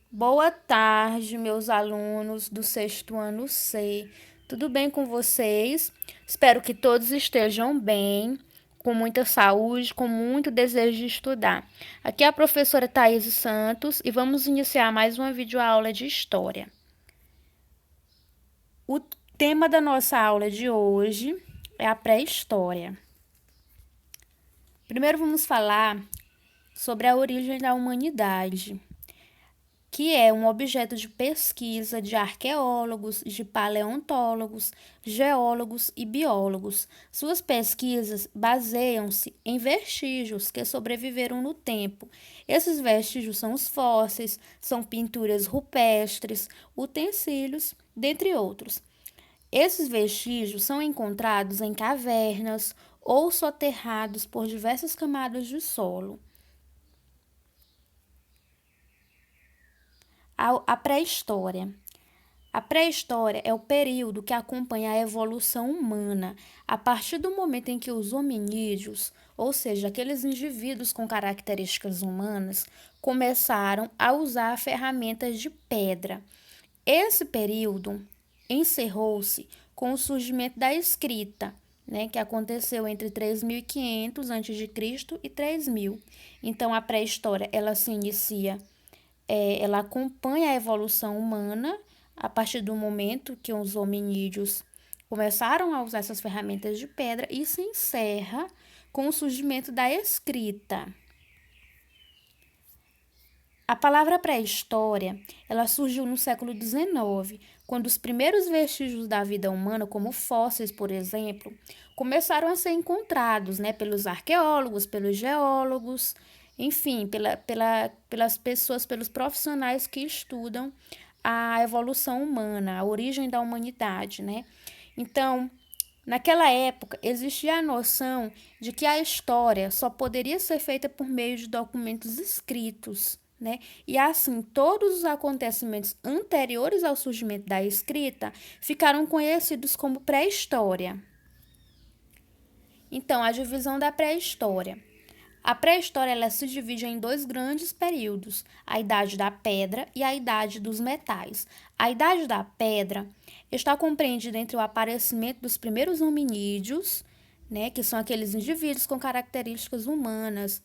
Boa tarde, meus alunos do sexto ano C. Tudo bem com vocês? Espero que todos estejam bem, com muita saúde, com muito desejo de estudar. Aqui é a professora Thaís Santos e vamos iniciar mais uma videoaula de História. O tema da nossa aula de hoje é a pré-história. Primeiro vamos falar sobre a origem da humanidade, que é um objeto de pesquisa de arqueólogos, de paleontólogos, geólogos e biólogos. Suas pesquisas baseiam-se em vestígios que sobreviveram no tempo. Esses vestígios são os fósseis, são pinturas rupestres, utensílios, dentre outros. Esses vestígios são encontrados em cavernas ou soterrados por diversas camadas de solo. A pré-história. A pré-história é o período que acompanha a evolução humana, a partir do momento em que os hominídeos, ou seja, aqueles indivíduos com características humanas, começaram a usar ferramentas de pedra. Esse período encerrou-se com o surgimento da escrita, que aconteceu entre 3.500 a.C. e 3.000. Então, a pré-história ela se inicia, ela acompanha a evolução humana a partir do momento que os hominídeos começaram a usar essas ferramentas de pedra e se encerra com o surgimento da escrita. A palavra pré-história, ela surgiu no século XIX, quando os primeiros vestígios da vida humana, como fósseis, por exemplo, começaram a ser encontrados, pelos arqueólogos, pelos geólogos, enfim, pelas pessoas, pelos profissionais que estudam a evolução humana, a origem da humanidade, Então, naquela época, existia a noção de que a história só poderia ser feita por meio de documentos escritos, E assim, todos os acontecimentos anteriores ao surgimento da escrita ficaram conhecidos como pré-história. Então, a divisão da pré-história. A pré-história ela se divide em dois grandes períodos, a Idade da Pedra e a Idade dos Metais. A Idade da Pedra está compreendida entre o aparecimento dos primeiros hominídeos, que são aqueles indivíduos com características humanas,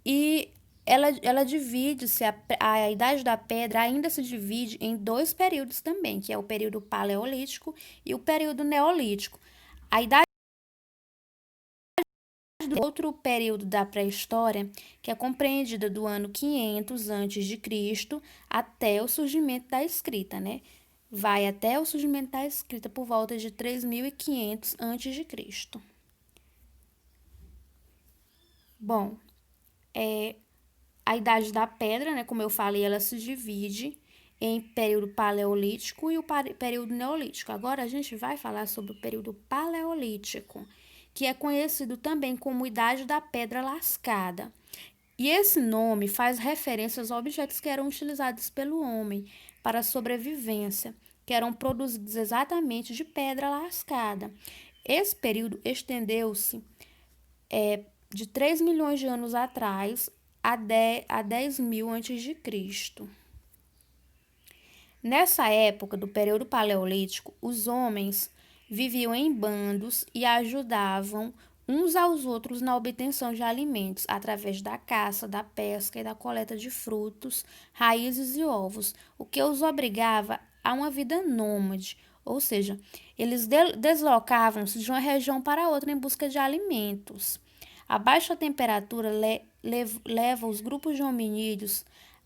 e ela divide-se, a Idade da Pedra ainda se divide em dois períodos também, que é o período Paleolítico e o período Neolítico. A Idade outro período da pré-história, que é compreendida do ano 500 a.C. até o surgimento da escrita, Vai até o surgimento da escrita por volta de 3.500 a.C. Bom, a Idade da Pedra, como eu falei, ela se divide em período paleolítico e o período neolítico. Agora a gente vai falar sobre o período paleolítico, que é conhecido também como Idade da Pedra Lascada. E esse nome faz referência aos objetos que eram utilizados pelo homem para a sobrevivência, que eram produzidos exatamente de pedra lascada. Esse período estendeu-se de 3 milhões de anos atrás a 10.000 a.C. Nessa época do período paleolítico, os homens viviam em bandos e ajudavam uns aos outros na obtenção de alimentos, através da caça, da pesca e da coleta de frutos, raízes e ovos, o que os obrigava a uma vida nômade, ou seja, eles deslocavam-se de uma região para outra em busca de alimentos. A baixa temperatura leva os grupos de hominídeos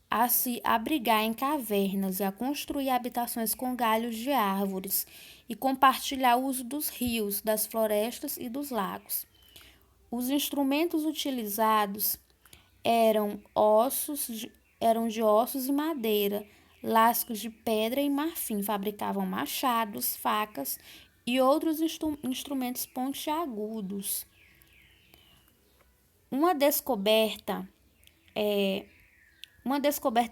a se abrigar em cavernas e a construir habitações com galhos de árvores e compartilhar o uso dos rios, das florestas e dos lagos. Os instrumentos utilizados eram de ossos e madeira, lascos de pedra e marfim, fabricavam machados, facas e outros instrumentos pontiagudos. Uma descoberta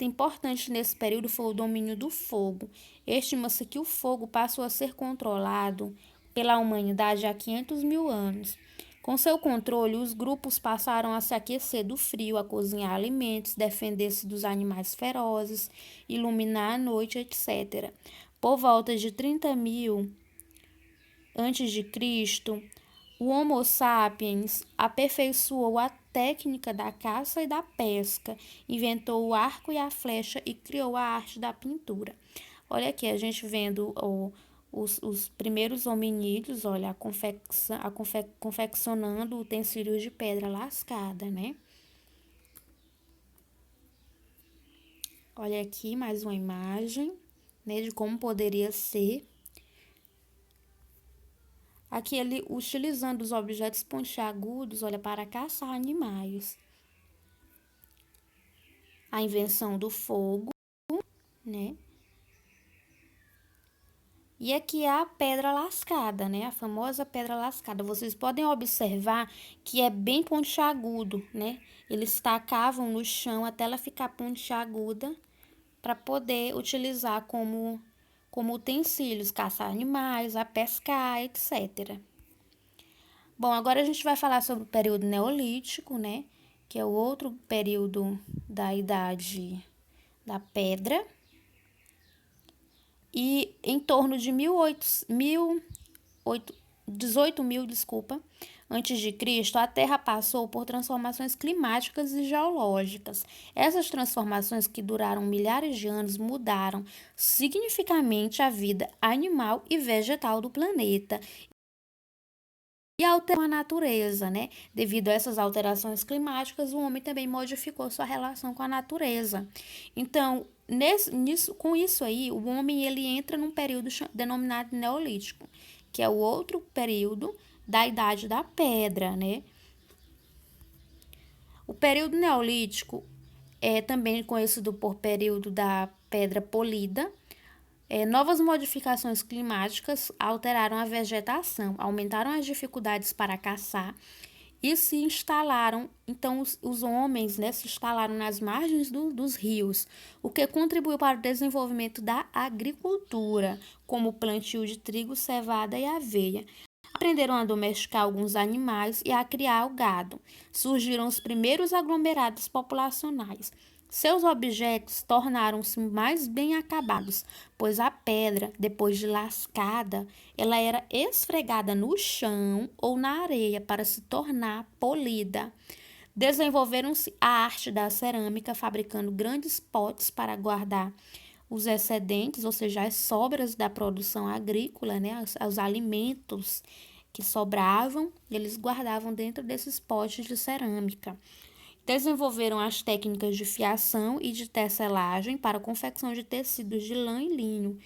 importante nesse período foi o domínio do fogo. Estima-se que o fogo passou a ser controlado pela humanidade há 500 mil anos. Com seu controle, os grupos passaram a se aquecer do frio, a cozinhar alimentos, defender-se dos animais ferozes, iluminar a noite, etc. Por volta de 30.000 antes de Cristo, o Homo sapiens aperfeiçoou a técnica da caça e da pesca, inventou o arco e a flecha e criou a arte da pintura. Olha aqui, a gente vendo os primeiros hominídeos, olha, confeccionando utensílios de pedra lascada, né? Olha aqui mais uma imagem, né, de como poderia ser. Aqui ele utilizando os objetos pontiagudos, olha, para caçar animais. A invenção do fogo, né? E aqui é a pedra lascada, né? A famosa pedra lascada. Vocês podem observar que é bem pontiagudo, né? Eles tacavam no chão até ela ficar pontiaguda para poder utilizar como utensílios, caçar animais, a pescar, etc. Bom, agora a gente vai falar sobre o período neolítico, né? Que é o outro período da idade da pedra. E em torno de 18.000, antes de Cristo, a Terra passou por transformações climáticas e geológicas. Essas transformações, que duraram milhares de anos, mudaram significativamente a vida animal e vegetal do planeta e alterou a natureza, né? Devido a essas alterações climáticas, o homem também modificou sua relação com a natureza. Então, com isso aí, o homem ele entra num período denominado Neolítico, que é o outro período da Idade da Pedra, né? O período Neolítico é também conhecido por período da Pedra Polida. Novas modificações climáticas alteraram a vegetação, aumentaram as dificuldades para caçar e se instalaram, então os homens, né, se instalaram nas margens dos rios, o que contribuiu para o desenvolvimento da agricultura, como o plantio de trigo, cevada e aveia. Aprenderam a domesticar alguns animais e a criar o gado. Surgiram os primeiros aglomerados populacionais. Seus objetos tornaram-se mais bem acabados, pois a pedra, depois de lascada, ela era esfregada no chão ou na areia para se tornar polida. Desenvolveram-se a arte da cerâmica, fabricando grandes potes para guardar os excedentes, ou seja, as sobras da produção agrícola, né, os alimentos que sobravam, eles guardavam dentro desses potes de cerâmica. Desenvolveram as técnicas de fiação e de tecelagem para a confecção de tecidos de lã e linho,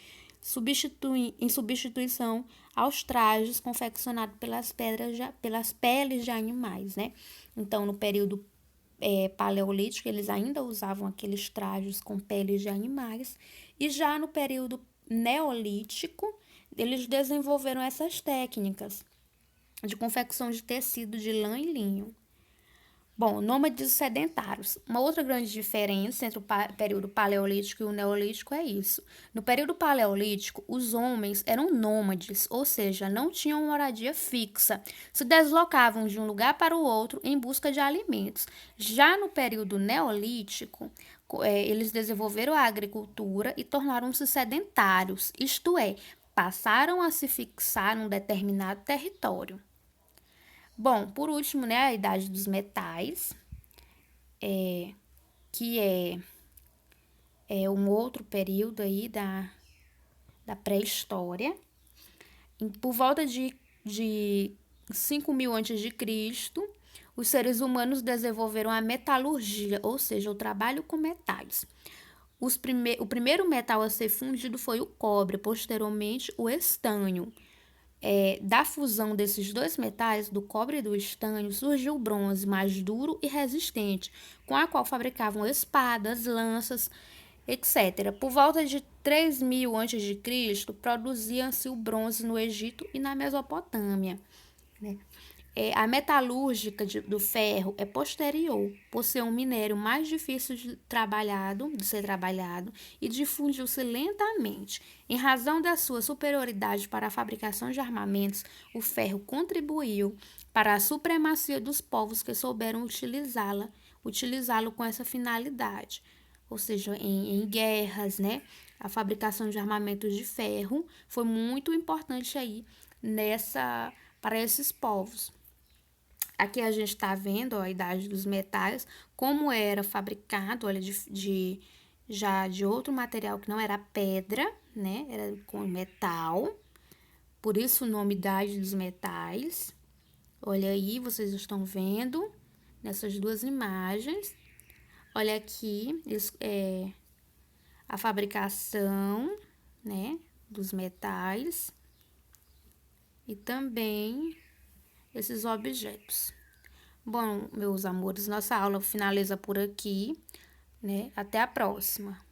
em substituição aos trajes confeccionados pelas peles de animais, né? Então, no período paleolítico, eles ainda usavam aqueles trajes com peles de animais, e já no período neolítico, eles desenvolveram essas técnicas de confecção de tecido de lã e linho. Bom, nômades sedentários. Uma outra grande diferença entre o período paleolítico e o neolítico é isso. No período paleolítico, os homens eram nômades, ou seja, não tinham moradia fixa. Se deslocavam de um lugar para o outro em busca de alimentos. Já no período neolítico, eles desenvolveram a agricultura e tornaram-se sedentários, isto é, passaram a se fixar num determinado território. Bom, por último, né, a idade dos metais, que é um outro período aí da pré-história. Por volta de 5.000 a.C., os seres humanos desenvolveram a metalurgia, ou seja, o trabalho com metais. O primeiro metal a ser fundido foi o cobre, posteriormente o estânio. Da fusão desses dois metais, do cobre e do estânio, surgiu o bronze, mais duro e resistente, com a qual fabricavam espadas, lanças, etc. Por volta de 3.000 a.C., produzia-se o bronze no Egito e na Mesopotâmia, né? A metalúrgica do ferro é posterior, por ser um minério mais difícil de ser trabalhado e difundiu-se lentamente. Em razão da sua superioridade para a fabricação de armamentos, o ferro contribuiu para a supremacia dos povos que souberam utilizá-lo com essa finalidade, ou seja, em guerras, né? A fabricação de armamentos de ferro foi muito importante aí para esses povos. Aqui a gente está vendo ó, a idade dos metais, como era fabricado, olha, já de outro material que não era pedra, né? Era com metal. Por isso o nome Idade dos Metais. Olha aí, vocês estão vendo nessas duas imagens. Olha aqui, a fabricação, né, dos metais e também esses objetos. Bom, meus amores, nossa aula finaliza por aqui, né? Até a próxima.